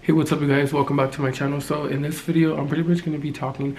Hey, what's up you guys? Welcome back to my channel. So in this video, I'm pretty much going to be talking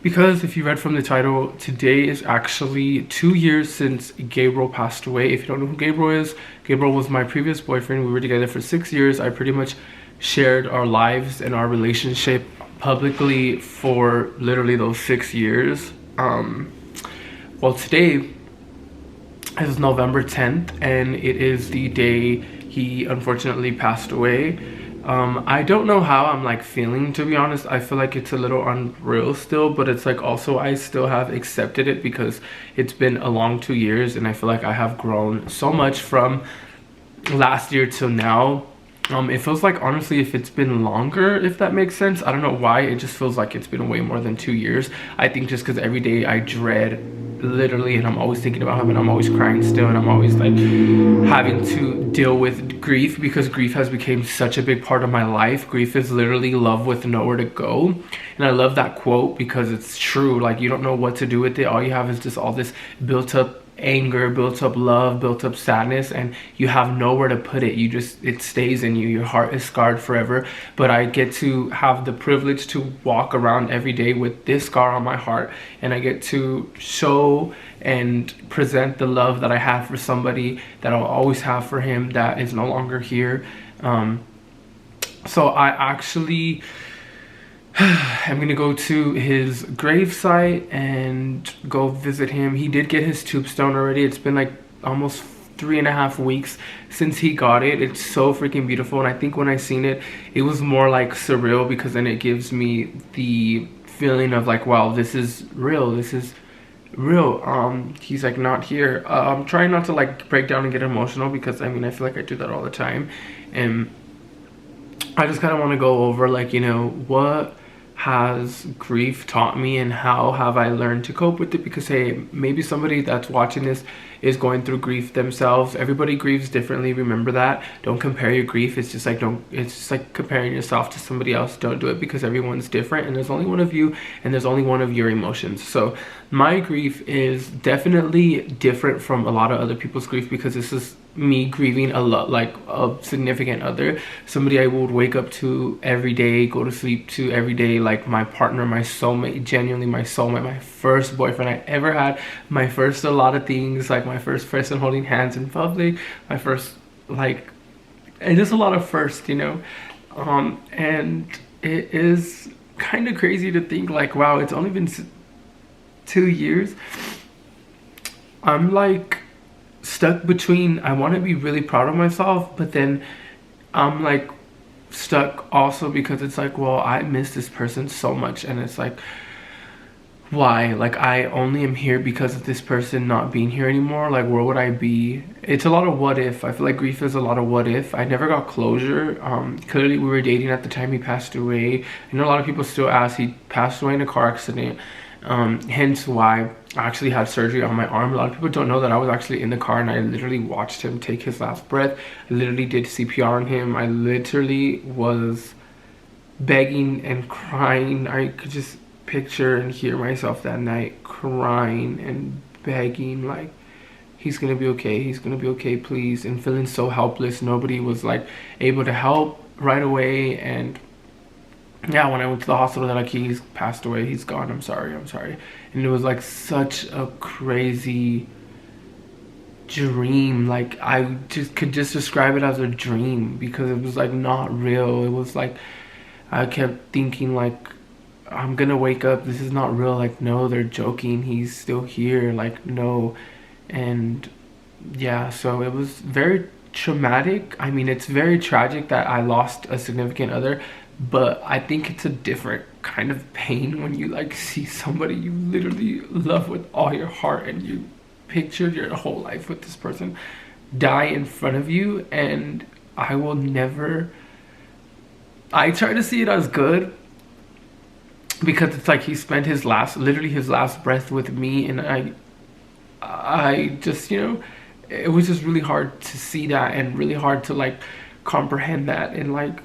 because if you read from the title, today is actually 2 years since Gabriel passed away. If you don't know who Gabriel is, Gabriel was my previous boyfriend. We were together for 6 years. I pretty much shared our lives and our relationship publicly for literally those 6 years. Well, today is November 10th and it is the day he unfortunately passed away. I don't know how I'm like feeling, to be honest. I feel like it's a little unreal still, but it's like also I still have accepted it because it's been a long 2 years and I feel like I have grown so much from last year till now. It feels like, honestly, if it's been longer, if that makes sense. I don't know why, it just feels like it's been way more than 2 years. I think just because every day I dread, literally, and I'm always thinking about him and I'm always crying still and I'm always like having to deal with grief because grief has become such a big part of my life. Grief is literally love with nowhere to go. And I love that quote because it's true. Like, you don't know what to do with it. All you have is just all this built up anger, built up love, built up sadness, and you have nowhere to put it. It stays in you. Your heart is scarred forever. But I get to have the privilege to walk around every day with this scar on my heart, and I get to show and present the love that I have for somebody that I'll always have for him that is no longer here. So I actually I'm gonna go to his gravesite and go visit him. He did get his tombstone already. It's been like almost 3.5 weeks since he got it. It's so freaking beautiful, and I think when I seen it, it was more like surreal because then it gives me the feeling of like, wow, this is real. This is real. He's like not here. I'm trying not to like break down and get emotional because I mean I feel like I do that all the time, and I just kind of want to go over like, you know, what has grief taught me and how have I learned to cope with it, because hey, maybe somebody that's watching this is going through grief themselves. Everybody grieves differently. Remember that. Don't compare your grief. It's just like it's just like comparing yourself to somebody else. Don't do it because everyone's different and there's only one of you and there's only one of your emotions. So my grief is definitely different from a lot of other people's grief because this is me grieving a lot, like a significant other, somebody I would wake up to every day, go to sleep to every day, like my partner, my soulmate, genuinely my soulmate, my first boyfriend I ever had, my first a lot of things, like my first person holding hands in public, my first, like, and just a lot of first, you know. And it is kind of crazy to think like, wow, it's only been 2 years. I'm like stuck between, I want to be really proud of myself, but then I'm like stuck also because it's like, well, I miss this person so much, and it's like, why? Like, I only am here because of this person not being here anymore. Like, where would I be? It's a lot of what if. I feel like grief is a lot of what if. I never got closure. Clearly we were dating at the time he passed away. I know a lot of people still ask. He passed away in a car accident, hence why I actually had surgery on my arm. A lot of people don't know that I was actually in the car and I literally watched him take his last breath. I literally did CPR on him. I literally was begging and crying. I could just picture and hear myself that night crying and begging, like, he's gonna be okay, he's gonna be okay, please, and feeling so helpless. Nobody was like able to help right away. And yeah, when I went to the hospital, they're like, he's passed away, he's gone, I'm sorry. And it was like such a crazy dream. Like, I just could just describe it as a dream because it was like not real. It was like I kept thinking like, I'm gonna wake up, this is not real. Like, no, they're joking, he's still here, like, no. And yeah, so it was very traumatic. I mean, it's very tragic that I lost a significant other, but I think it's a different kind of pain when you like see somebody you literally love with all your heart and you pictured your whole life with this person die in front of you. And I will never, I try to see it as good because it's like he spent his last, literally his last breath with me, and I just, you know, it was just really hard to see that and really hard to like comprehend that. And like,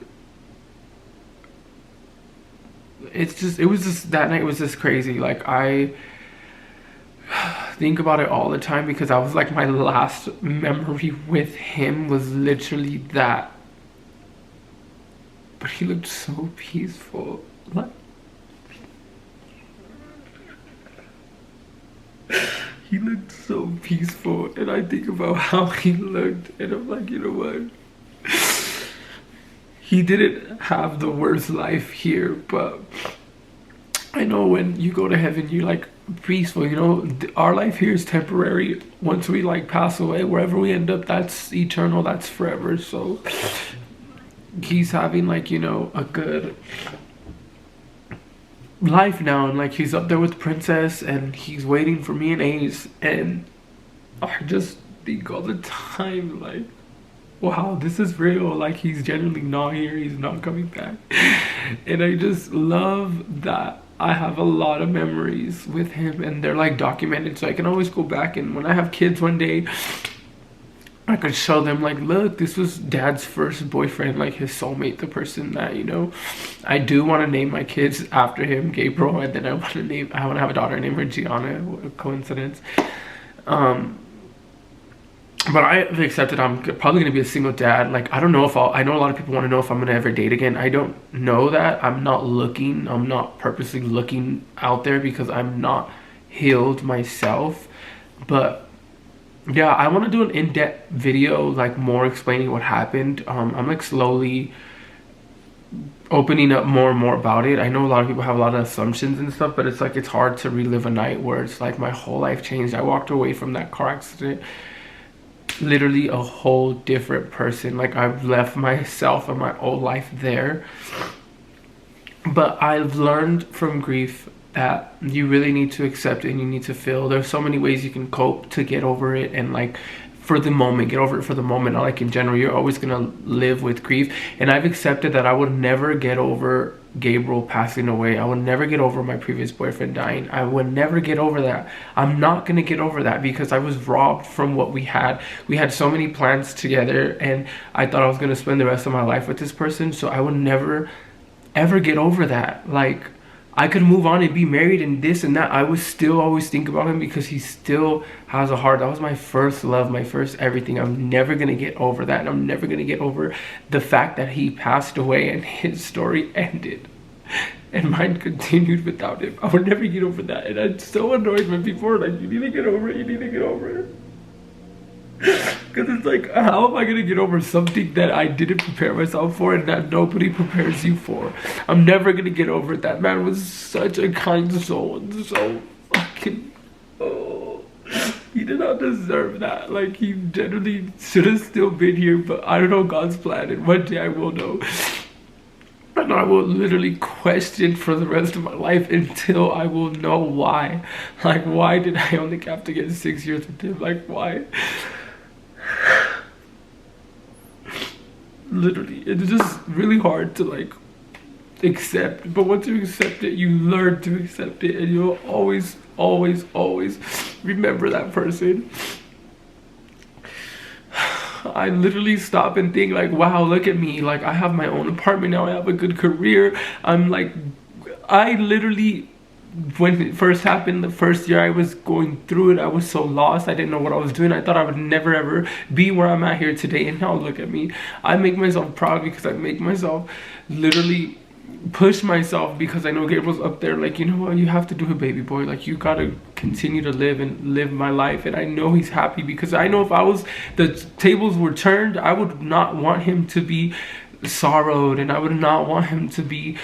it was just, that night was just crazy. Like, I think about it all the time because I was like, my last memory with him was literally that. But he looked so peaceful. Like, he looked so peaceful, and I think about how he looked, and I'm like, you know what? He didn't have the worst life here, but I know when you go to heaven, you're like peaceful. You know, our life here is temporary. Once we like pass away, wherever we end up, that's eternal, that's forever. So he's having like, you know, a good life now, and like he's up there with Princess, and he's waiting for me and Ace, and I just think all the time like, wow, this is real. Like, he's genuinely not here, he's not coming back. And I just love that I have a lot of memories with him, and they're like documented, so I can always go back, and when I have kids one day, I could show them like, look, this was dad's first boyfriend, like his soulmate, the person that, you know. I do want to name my kids after him, Gabriel, and then I want to have a daughter named her Gianna. What a coincidence. But I've accepted I'm probably going to be a single dad. Like, I don't know if I know a lot of people want to know if I'm going to ever date again. I don't know that. I'm not purposely looking out there because I'm not healed myself. But yeah, I want to do an in-depth video, like more explaining what happened. I'm like slowly opening up more and more about it. I know a lot of people have a lot of assumptions and stuff, but it's like, it's hard to relive a night where it's like my whole life changed. I walked away from that car accident literally a whole different person. Like, I've left myself and my old life there. But I've learned from grief that you really need to accept it, and you need to feel. There's so many ways you can cope to get over it, and like, for the moment, get over it for the moment. Not like in general, you're always gonna live with grief. And I've accepted that I would never get over Gabriel passing away. I would never get over my previous boyfriend dying. I would never get over that. I'm not gonna get over that because I was robbed from what we had. We had so many plans together, and I thought I was gonna spend the rest of my life with this person. So I would never ever get over that. Like, I could move on and be married and this and that. I would still always think about him because he still has a heart. That was my first love, my first everything. I'm never gonna get over that. And I'm never gonna get over the fact that he passed away and his story ended and mine continued without him. I would never get over that. And I'm so annoyed when people are like, you need to get over it, you need to get over it. Because it's like, how am I going to get over something that I didn't prepare myself for and that nobody prepares you for? I'm never going to get over it. That man was such a kind soul and so fucking, oh, he did not deserve that. Like, he generally should have still been here, but I don't know God's plan, and one day I will know. And I will literally question for the rest of my life until I will know why. Like, why did I only have to get 6 years with him? Like, why? Literally, it's just really hard to like accept, but once you accept it, you learn to accept it, and you'll always remember that person. I literally stop and think like, wow, look at me, like I have my own apartment now, I have a good career. I'm like, I literally, when it first happened, the first year I was going through it, I was so lost. I didn't know what I was doing. I thought I would never ever be where I'm at here today, and now look at me. I make myself proud because I make myself literally push myself, because I know Gabriel's up there like, you know what, you have to do it, baby boy. Like, you gotta continue to live my life. And I know he's happy, because I know if the tables were turned, I would not want him to be sorrowed, and I would not want him to be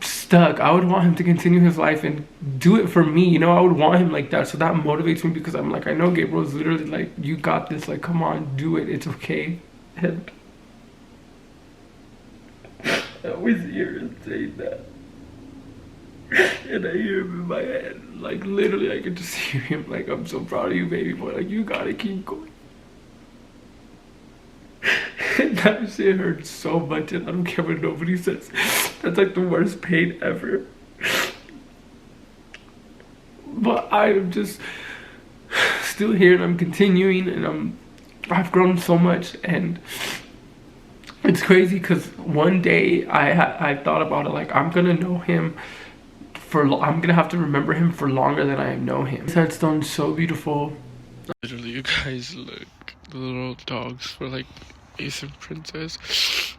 stuck. I would want him to continue his life and do it for me, you know. I would want him like that. So that motivates me, because I'm like, I know Gabriel's literally like, you got this, like, come on, do it, it's okay. And I always hear him saying that, and I hear him in my head, like literally I can just hear him like, I'm so proud of you, baby boy, like, you gotta keep going. And that shit hurts so much, and I don't care what nobody says. That's like the worst pain ever. But I am just still here, and I'm continuing, and I've grown so much. And it's crazy because one day I thought about it, like, I'm gonna know him I'm gonna have to remember him for longer than I know him. His headstone's so beautiful. Literally, you guys, look, the little dogs were like Ace and Princess.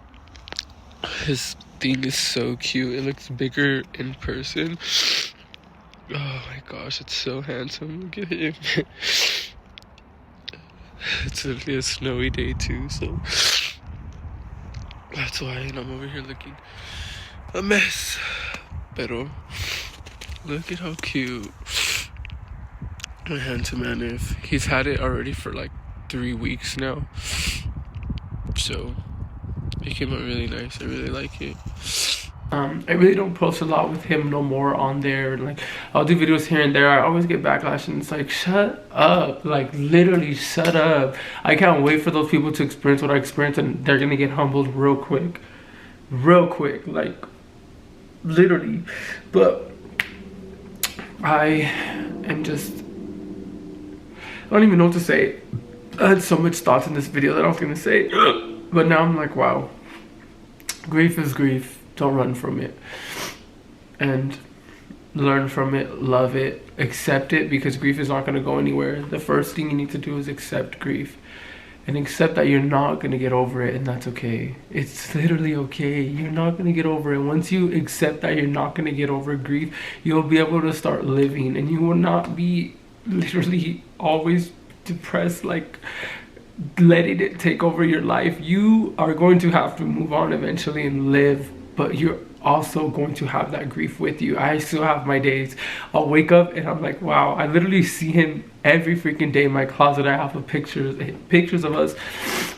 His thing is so cute. It looks bigger in person. Oh my gosh, it's so handsome. Look at him. It's literally a snowy day too, so that's why. And I'm over here looking a mess. Pero look at how cute my handsome man is. He's had it already for like 3 weeks now, so it came out really nice. I really like it. I really don't post a lot with him no more on there. Like, I'll do videos here and there. I always get backlash, and it's like, shut up. Like, literally, shut up. I can't wait for those people to experience what I experienced, and they're gonna get humbled real quick. Real quick. Like, literally. But I am just, I don't even know what to say. I had so much thoughts in this video that I was gonna say, but now I'm like, wow. Grief is grief. Don't run from it, and learn from it, love it, accept it, because grief is not going to go anywhere. The first thing you need to do is accept grief, and accept that you're not going to get over it, and that's okay. It's literally okay. You're not going to get over it. Once you accept that you're not going to get over grief, you'll be able to start living, and you will not be literally always depressed, like letting it take over your life. You are going to have to move on eventually and live, but you're also going to have that grief with you. I still have my days. I'll wake up and I'm like, wow. I literally see him every freaking day in my closet. I have pictures of us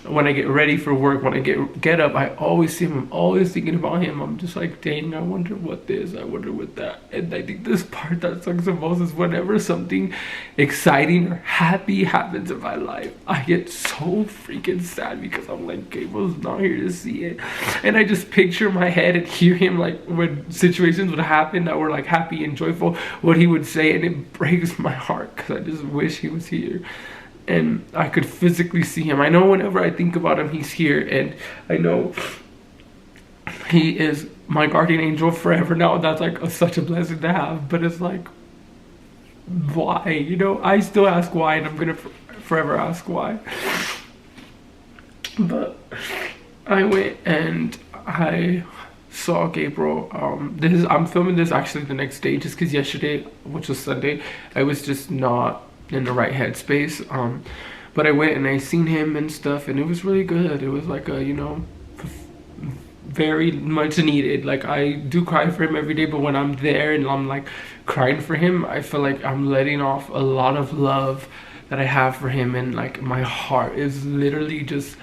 when I get ready for work. When I get up, I always see him. I'm always thinking about him. I'm just like, dang, I wonder what this, I wonder what that. And I think this part that sucks the most is whenever something exciting or happy happens in my life, I get so freaking sad, because I'm like, Gabriel's not here to see it. And I just picture in my head and hear him, like when situations would happen that were like happy and joyful, what he would say, and it breaks my heart, because I just wish he was here and I could physically see him. I know whenever I think about him, he's here, and I know he is my guardian angel forever now. That's like such a blessing to have, but it's like, why? You know, I still ask why, and I'm gonna forever ask why. But I went and I saw Gabriel. I'm filming this actually the next day, just because yesterday, which was Sunday, I was just not in the right headspace. But I went and I seen him and stuff, and it was really good. It was like a, you know, very much needed. Like, I do cry for him every day, but when I'm there and I'm like crying for him, I feel like I'm letting off a lot of love that I have for him, and like my heart is literally just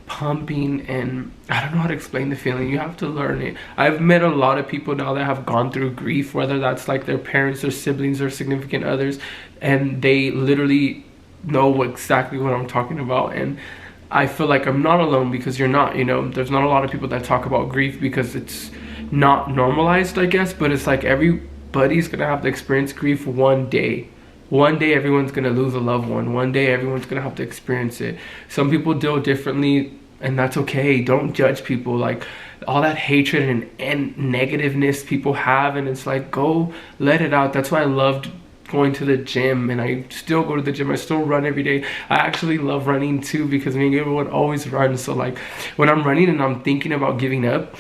pumping, and I don't know how to explain the feeling. You have to learn it. I've met a lot of people now that have gone through grief, whether that's like their parents or siblings or significant others, and they literally know exactly what I'm talking about. And I feel like I'm not alone, because you're not, you know. There's not a lot of people that talk about grief because it's not normalized, I guess, but it's like everybody's gonna have to experience grief one day. One day everyone's gonna lose a loved one. One day everyone's gonna have to experience it. Some people deal differently, and that's okay. Don't judge people. Like, all that hatred and negativeness people have, and it's like, go let it out. That's why I loved going to the gym, and I still go to the gym. I still run every day. I actually love running too, because me and Gabriel would always run. So like, when I'm running and I'm thinking about giving up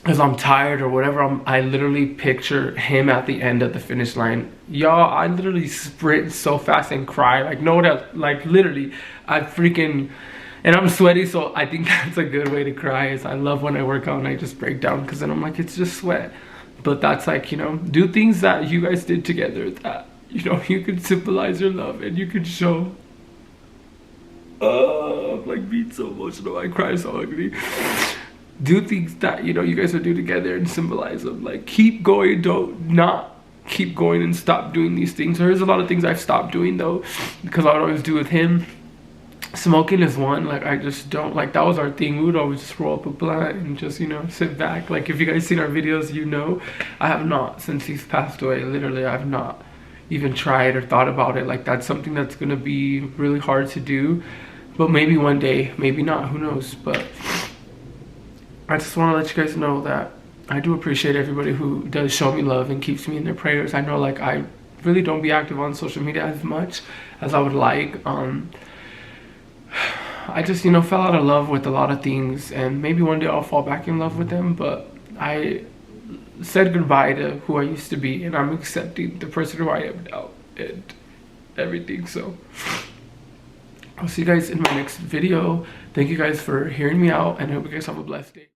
because I'm tired or whatever, I literally picture him at the end of the finish line. Y'all, I literally sprint so fast and cry. Like, no, that, like, literally, I freaking, and I'm sweaty, so I think that's a good way to cry. Is I love when I work out and I just break down, because then I'm like, it's just sweat. But that's like, you know, do things that you guys did together that, you know, you could symbolize your love, and you could show. I'm like being so emotional. I cry so ugly. Do things that, you know, you guys would do together and symbolize them. Like, keep going. Don't not keep going and stop doing these things. There's a lot of things I've stopped doing though, because I would always do with him. Smoking is one. Like, I just don't, like, that was our thing. We would always just roll up a blunt and just, you know, sit back. Like, if you guys seen our videos, you know, I have not, since he's passed away, literally, I've not even tried or thought about it. Like, that's something that's gonna be really hard to do, but maybe one day, maybe not, who knows. But I just want to let you guys know that I do appreciate everybody who does show me love and keeps me in their prayers. I know, like, I really don't be active on social media as much as I would like. I just, you know, fell out of love with a lot of things, and maybe one day I'll fall back in love with them, but I said goodbye to who I used to be, and I'm accepting the person who I am now and everything. So I'll see you guys in my next video. Thank you guys for hearing me out, and I hope you guys have a blessed day.